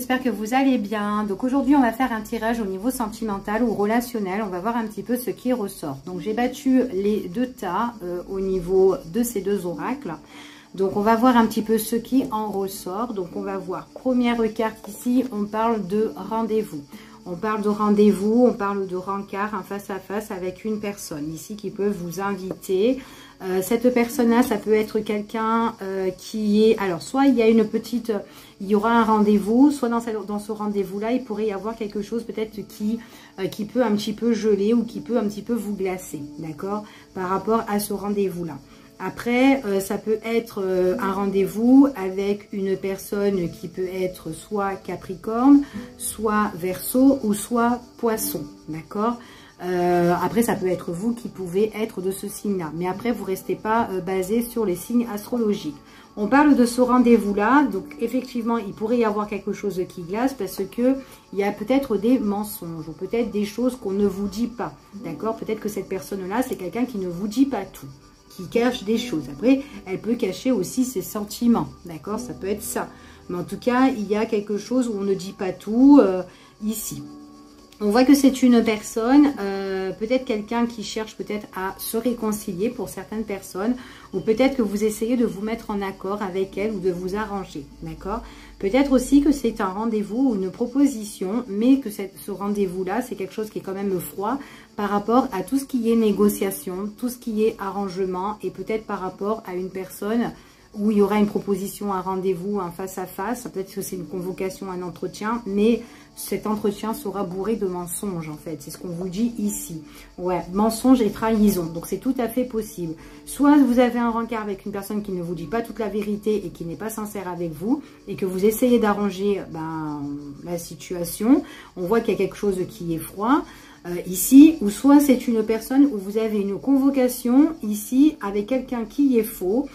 j'espère que vous allez bien. Donc aujourd'hui, on va faire un tirage au niveau sentimental ou relationnel. On va voir un petit peu ce qui ressort. Donc j'ai battu les deux tas au niveau de ces deux oracles. Donc on va voir un petit peu ce qui en ressort. Donc on va voir, première carte ici, on parle de rendez-vous. On parle de rendez-vous, on parle de rencard, un face-à-face avec une personne ici qui peut vous inviter. Cette personne-là, ça peut être quelqu'un qui est... Alors, soit il y a une petite... Il y aura un rendez-vous, soit dans ce rendez-vous-là, il pourrait y avoir quelque chose peut-être qui peut un petit peu geler ou qui peut un petit peu vous glacer, d'accord, par rapport à ce rendez-vous-là. Après, ça peut être un rendez-vous avec une personne qui peut être soit Capricorne, soit Verseau ou soit Poisson, d'accord. Après, ça peut être vous qui pouvez être de ce signe-là. Mais après, vous ne restez pas basé sur les signes astrologiques. On parle de ce rendez-vous-là. Donc, effectivement, il pourrait y avoir quelque chose qui glace parce que il y a peut-être des mensonges ou peut-être des choses qu'on ne vous dit pas. D'accord? Peut-être que cette personne-là, c'est quelqu'un qui ne vous dit pas tout, qui cache des choses. Après, elle peut cacher aussi ses sentiments. D'accord? Ça peut être ça. Mais en tout cas, il y a quelque chose où on ne dit pas tout ici. On voit que c'est une personne, peut-être quelqu'un qui cherche peut-être à se réconcilier pour certaines personnes, ou peut-être que vous essayez de vous mettre en accord avec elle ou de vous arranger, d'accord? Peut-être aussi que c'est un rendez-vous ou une proposition, mais que ce rendez-vous-là, c'est quelque chose qui est quand même froid par rapport à tout ce qui est négociation, tout ce qui est arrangement, et peut-être par rapport à une personne où il y aura une proposition, un rendez-vous, un face-à-face. Peut-être que c'est une convocation, un entretien, mais cet entretien sera bourré de mensonges, en fait. C'est ce qu'on vous dit ici. Ouais, mensonges et trahison. Donc, c'est tout à fait possible. Soit vous avez un rencard avec une personne qui ne vous dit pas toute la vérité et qui n'est pas sincère avec vous, et que vous essayez d'arranger la situation. On voit qu'il y a quelque chose qui est froid. Ici, ou soit c'est une personne où vous avez une convocation ici avec quelqu'un qui est faux.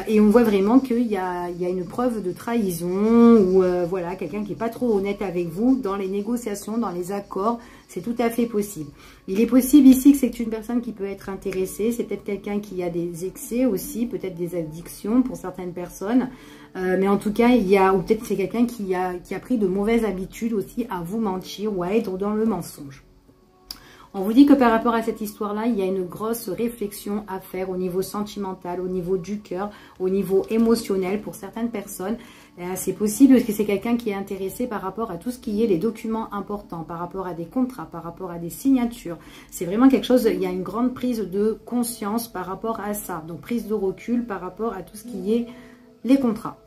Et on voit vraiment qu'il y a une preuve de trahison ou voilà, quelqu'un qui n'est pas trop honnête avec vous dans les négociations, dans les accords. C'est tout à fait possible. Il est possible ici que c'est une personne qui peut être intéressée. C'est peut-être quelqu'un qui a des excès aussi, peut-être des addictions pour certaines personnes. Mais en tout cas, ou peut-être c'est quelqu'un qui a pris de mauvaises habitudes aussi à vous mentir ou à être dans le mensonge. On vous dit que par rapport à cette histoire-là, il y a une grosse réflexion à faire au niveau sentimental, au niveau du cœur, au niveau émotionnel pour certaines personnes. C'est possible que c'est quelqu'un qui est intéressé par rapport à tout ce qui est les documents importants, par rapport à des contrats, par rapport à des signatures. C'est vraiment quelque chose, il y a une grande prise de conscience par rapport à ça. Donc prise de recul par rapport à tout ce qui est les contrats.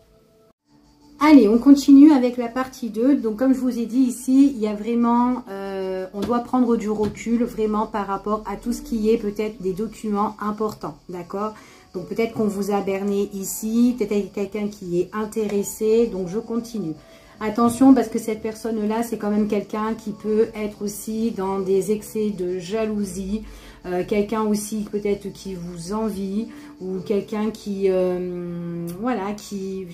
Allez, on continue avec la partie 2. Donc, comme je vous ai dit ici, il y a vraiment, on doit prendre du recul vraiment par rapport à tout ce qui est peut-être des documents importants, d'accord? Donc, peut-être qu'on vous a berné ici, peut-être quelqu'un qui est intéressé. Donc, je continue. Attention, parce que cette personne-là, c'est quand même quelqu'un qui peut être aussi dans des excès de jalousie. Quelqu'un aussi peut-être qui vous envie ou quelqu'un qui, voilà, qui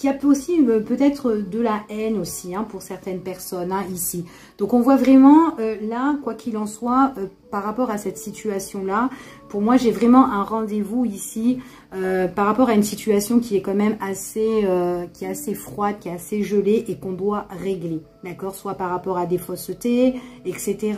a aussi peut-être de la haine aussi pour certaines personnes ici. Donc on voit vraiment là, quoi qu'il en soit, par rapport à cette situation-là, pour moi j'ai vraiment un rendez-vous ici par rapport à une situation qui est quand même assez, qui est assez froide, qui est assez gelée et qu'on doit régler, d'accord? Soit par rapport à des faussetés, etc.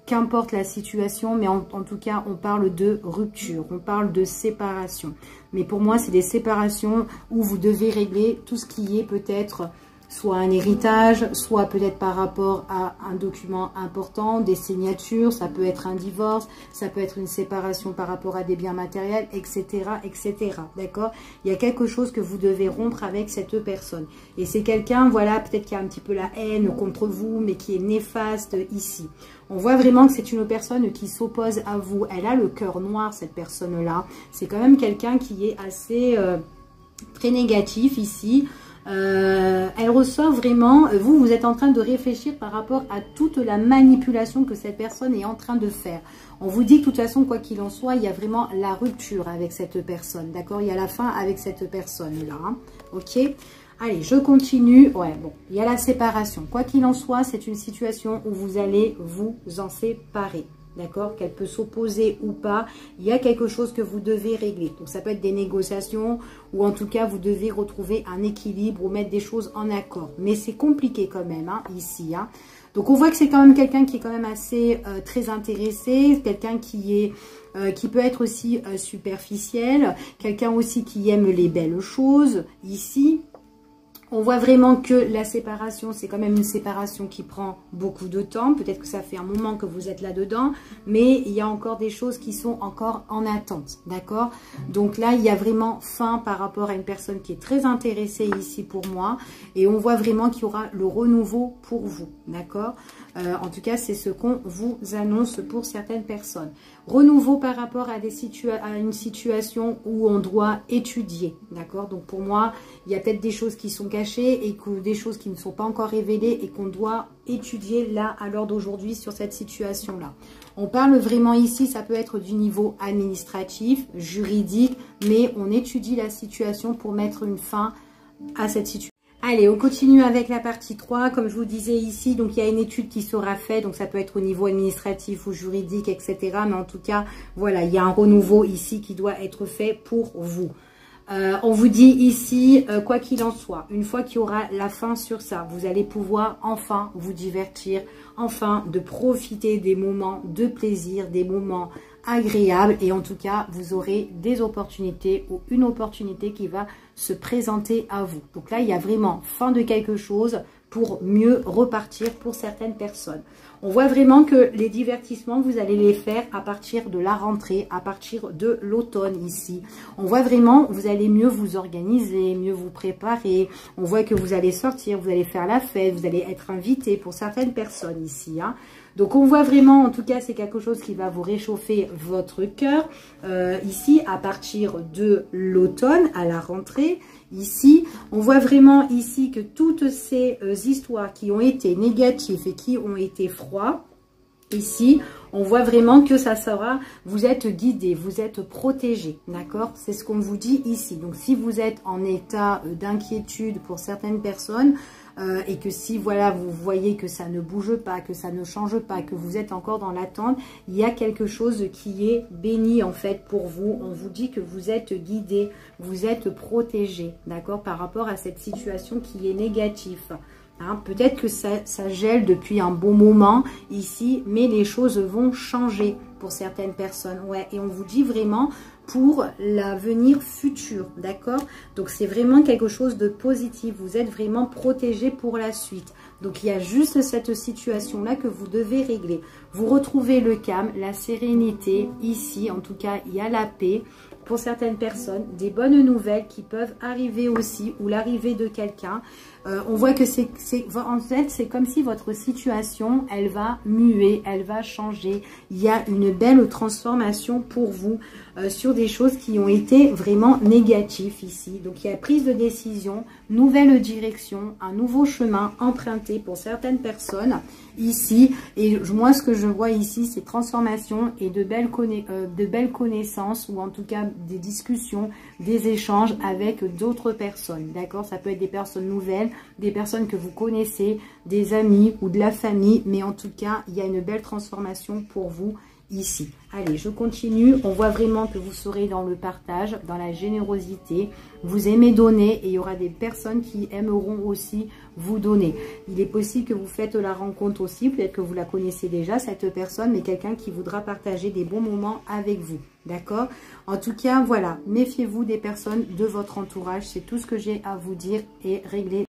Qu'importe la situation, mais en tout cas, on parle de rupture, on parle de séparation. Mais pour moi, c'est des séparations où vous devez régler tout ce qui est peut-être soit un héritage, soit peut-être par rapport à un document important, des signatures, ça peut être un divorce, ça peut être une séparation par rapport à des biens matériels, etc., etc. D'accord? Il y a quelque chose que vous devez rompre avec cette personne. Et c'est quelqu'un, voilà, peut-être qui a un petit peu la haine contre vous, mais qui est néfaste ici. On voit vraiment que c'est une personne qui s'oppose à vous. Elle a le cœur noir, cette personne-là. C'est quand même quelqu'un qui est assez très négatif ici. Elle ressort vraiment, vous êtes en train de réfléchir par rapport à toute la manipulation que cette personne est en train de faire. On vous dit que de toute façon, quoi qu'il en soit, il y a vraiment la rupture avec cette personne, d'accord? Il y a la fin avec cette personne-là, ok? Allez, je continue. Ouais, bon, il y a la séparation. Quoi qu'il en soit, c'est une situation où vous allez vous en séparer, d'accord, qu'elle peut s'opposer ou pas. Il y a quelque chose que vous devez régler. Donc, ça peut être des négociations ou en tout cas, vous devez retrouver un équilibre ou mettre des choses en accord. Mais c'est compliqué quand même, hein, ici, hein. Donc, on voit que c'est quand même quelqu'un qui est quand même assez très intéressé, quelqu'un qui peut être aussi superficiel, quelqu'un aussi qui aime les belles choses, ici. On voit vraiment que la séparation, c'est quand même une séparation qui prend beaucoup de temps. Peut-être que ça fait un moment que vous êtes là-dedans, mais il y a encore des choses qui sont encore en attente, d'accord? Donc là, il y a vraiment fin par rapport à une personne qui est très intéressée ici pour moi. Et on voit vraiment qu'il y aura le renouveau pour vous, d'accord? En tout cas, c'est ce qu'on vous annonce pour certaines personnes. Renouveau par rapport à une situation où on doit étudier, d'accord? Donc pour moi, il y a peut-être des choses qui sont cachées et des choses qui ne sont pas encore révélées et qu'on doit étudier là à l'heure d'aujourd'hui sur cette situation-là. On parle vraiment ici, ça peut être du niveau administratif, juridique, mais on étudie la situation pour mettre une fin à cette situation. Allez, on continue avec la partie 3. Comme je vous disais ici, donc il y a une étude qui sera faite. Donc ça peut être au niveau administratif ou juridique, etc. Mais en tout cas, voilà, il y a un renouveau ici qui doit être fait pour vous. On vous dit ici, quoi qu'il en soit, une fois qu'il y aura la fin sur ça, vous allez pouvoir enfin vous divertir, enfin de profiter des moments de plaisir, des moments agréable et en tout cas vous aurez des opportunités ou une opportunité qui va se présenter à vous. Donc là il y a vraiment fin de quelque chose pour mieux repartir pour certaines personnes. On voit vraiment que les divertissements vous allez les faire à partir de la rentrée, à partir de l'automne ici. On voit vraiment vous allez mieux vous organiser, mieux vous préparer. On voit que vous allez sortir, vous allez faire la fête, vous allez être invité pour certaines personnes ici, hein. Donc, on voit vraiment, en tout cas, c'est quelque chose qui va vous réchauffer votre cœur. Ici, à partir de l'automne, à la rentrée, ici, on voit vraiment ici que toutes ces histoires qui ont été négatives et qui ont été froides, ici, on voit vraiment que ça sera, vous êtes guidé, vous êtes protégé, d'accord? C'est ce qu'on vous dit ici. Donc, si vous êtes en état d'inquiétude pour certaines personnes, et que si voilà vous voyez que ça ne bouge pas, que ça ne change pas, que vous êtes encore dans l'attente, il y a quelque chose qui est béni en fait pour vous. On vous dit que vous êtes guidé, vous êtes protégé, d'accord, par rapport à cette situation qui est négative. Hein, peut-être que ça gèle depuis un bon moment ici, mais les choses vont changer pour certaines personnes. Ouais, et on vous dit vraiment pour l'avenir futur, d'accord? Donc, c'est vraiment quelque chose de positif. Vous êtes vraiment protégé pour la suite. Donc, il y a juste cette situation-là que vous devez régler. Vous retrouvez le calme, la sérénité. Ici, en tout cas, il y a la paix. Pour certaines personnes, des bonnes nouvelles qui peuvent arriver aussi, ou l'arrivée de quelqu'un. On voit que en fait, c'est comme si votre situation, elle va muer, elle va changer. Il y a une belle transformation pour vous sur des choses qui ont été vraiment négatives ici. Donc, il y a prise de décision, nouvelle direction, un nouveau chemin emprunté pour certaines personnes ici. Et moi, ce que je vois ici, c'est transformation et de belles connaissances, ou en tout cas des discussions, des échanges avec d'autres personnes, d'accord? Ça peut être des personnes nouvelles, des personnes que vous connaissez, des amis ou de la famille, mais en tout cas, il y a une belle transformation pour vous ici. Allez, je continue. On voit vraiment que vous serez dans le partage, dans la générosité. Vous aimez donner et il y aura des personnes qui aimeront aussi vous donner. Il est possible que vous faites la rencontre aussi. Peut-être que vous la connaissez déjà, cette personne, mais quelqu'un qui voudra partager des bons moments avec vous. D'accord? En tout cas, voilà. Méfiez-vous des personnes de votre entourage. C'est tout ce que j'ai à vous dire et régler.